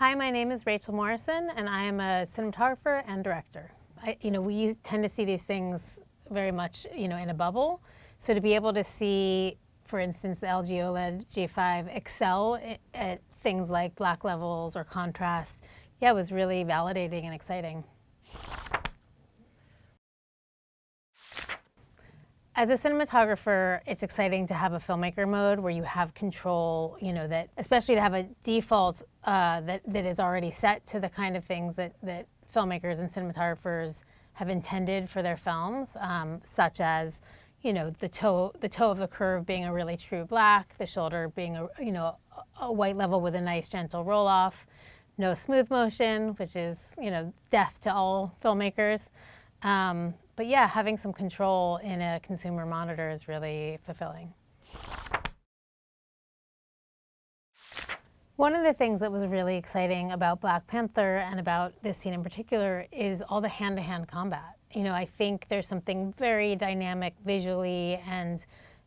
Hi, my name is Rachel Morrison, and I am a cinematographer and director. We tend to see these things very much, in a bubble. So to be able to see, for instance, the LG OLED G5 excel at things like black levels or contrast, it was really validating and exciting. As a cinematographer, it's exciting to have a filmmaker mode where you have control, that especially to have a default that is already set to the kind of things that filmmakers and cinematographers have intended for their films, such as, the toe of the curve being a really true black, the shoulder being a white level with a nice gentle roll off, no smooth motion, which is, death to all filmmakers. But yeah, having some control in a consumer monitor is really fulfilling. One of the things that was really exciting about Black Panther and about this scene in particular is all the hand-to-hand combat. I think there's something very dynamic visually and,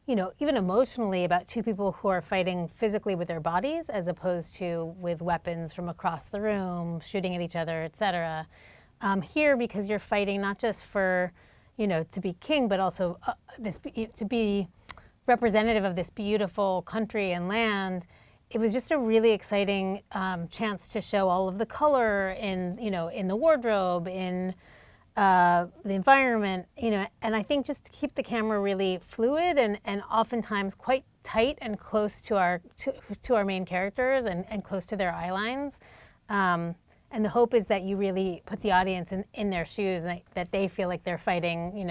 even emotionally about two people who are fighting physically with their bodies as opposed to with weapons from across the room, shooting at each other, etc. Here, because you're fighting not just for, to be king, but also to be representative of this beautiful country and land, it was just a really exciting chance to show all of the color in, in the wardrobe, in the environment, and I think just to keep the camera really fluid and oftentimes quite tight and close to our main characters and close to their eye lines. And the hope is that you really put the audience in their shoes and that they feel like they're fighting,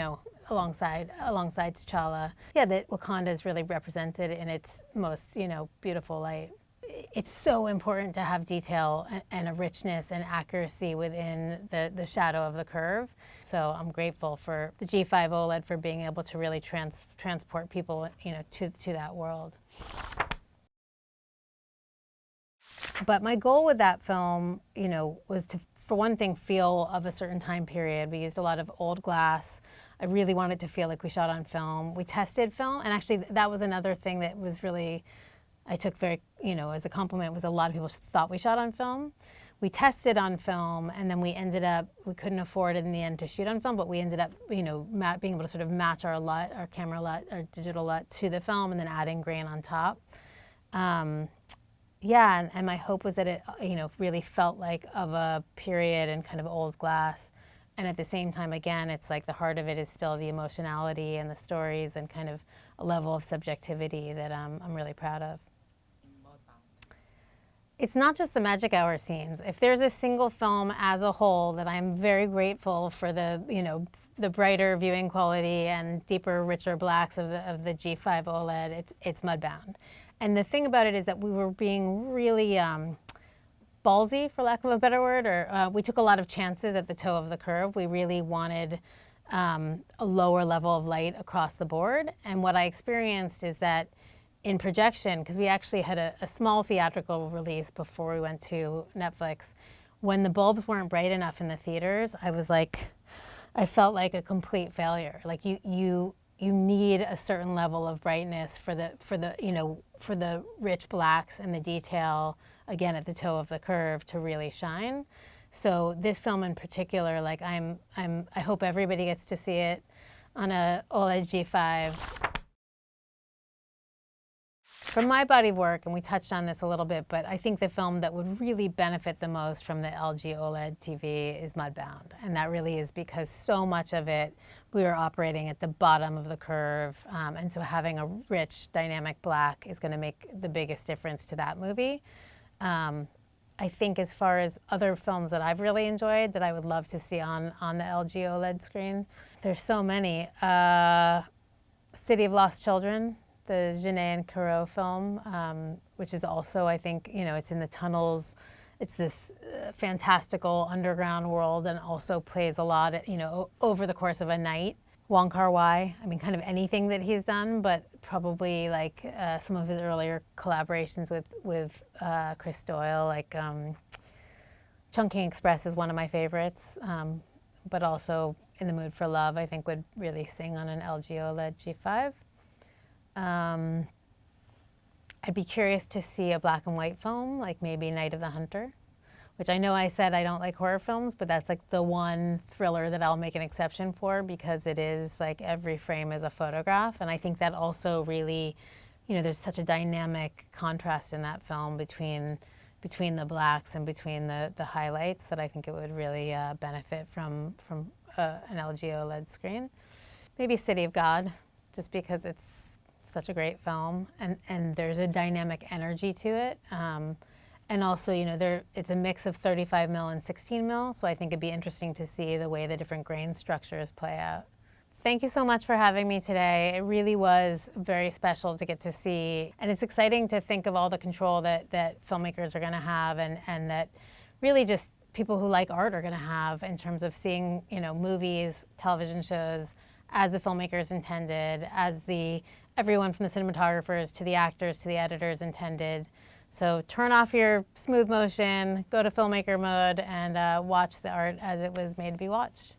alongside T'Challa. Yeah, that Wakanda is really represented in its most, beautiful light. It's so important to have detail and a richness and accuracy within the shadow of the curve. So I'm grateful for the G5 OLED for being able to really transport people, to that world. But my goal with that film, was to, for one thing, feel of a certain time period. We used a lot of old glass. I really wanted to feel like we shot on film. We tested film, and actually that was another thing that was really, I took very, as a compliment, was a lot of people thought we shot on film. We tested on film, and then we couldn't afford in the end to shoot on film, but we ended up, being able to sort of match our LUT, our camera LUT, our digital LUT to the film, and then adding grain on top. Yeah, and my hope was that it, really felt like of a period and kind of old glass. And at the same time, again, it's like the heart of it is still the emotionality and the stories and kind of a level of subjectivity that I'm really proud of. It's not just the magic hour scenes. If there's a single film as a whole that I'm very grateful for the brighter viewing quality and deeper, richer blacks of the G5 OLED, it's Mudbound. And the thing about it is that we were being really ballsy, for lack of a better word, or we took a lot of chances at the toe of the curve. We really wanted a lower level of light across the board. And what I experienced is that in projection, because we actually had a small theatrical release before we went to Netflix, when the bulbs weren't bright enough in the theaters, I felt like a complete failure. Like you need a certain level of brightness for the rich blacks and the detail, again, at the toe of the curve to really shine. So this film in particular, like I hope everybody gets to see it on a OLED G5. From my body of work, and we touched on this a little bit, but I think the film that would really benefit the most from the LG OLED TV is Mudbound. And that really is because so much of it, we were operating at the bottom of the curve. And so having a rich, dynamic black is going to make the biggest difference to that movie. I think as far as other films that I've really enjoyed that I would love to see on the LG OLED screen, there's so many. City of Lost Children, the Jeunet and Corot film, which is also, I think, it's in the tunnels. It's this fantastical underground world and also plays a lot, over the course of a night. Wong Kar-wai, kind of anything that he's done, but probably like some of his earlier collaborations with Chris Doyle, like Chungking Express is one of my favorites, but also In the Mood for Love, I think would really sing on an LG OLED G5. I'd be curious to see a black and white film, like maybe Night of the Hunter. which I know I said I don't like horror films, but that's like the one thriller that I'll make an exception for, because it is like every frame is a photograph. And I think that also really, there's such a dynamic contrast in that film between the blacks and between the highlights, that I think it would really benefit from an LG OLED screen. Maybe City of God, just because it's such a great film, and there's a dynamic energy to it. And also, it's a mix of 35 mil and 16 mil, so I think it'd be interesting to see the way the different grain structures play out. Thank you so much for having me today. It really was very special to get to see, and it's exciting to think of all the control that filmmakers are going to have, and that really just people who like art are going to have, in terms of seeing movies, television shows as the filmmakers intended, as everyone from the cinematographers to the actors to the editors intended. So turn off your smooth motion, go to Filmmaker Mode, and watch the art as it was made to be watched.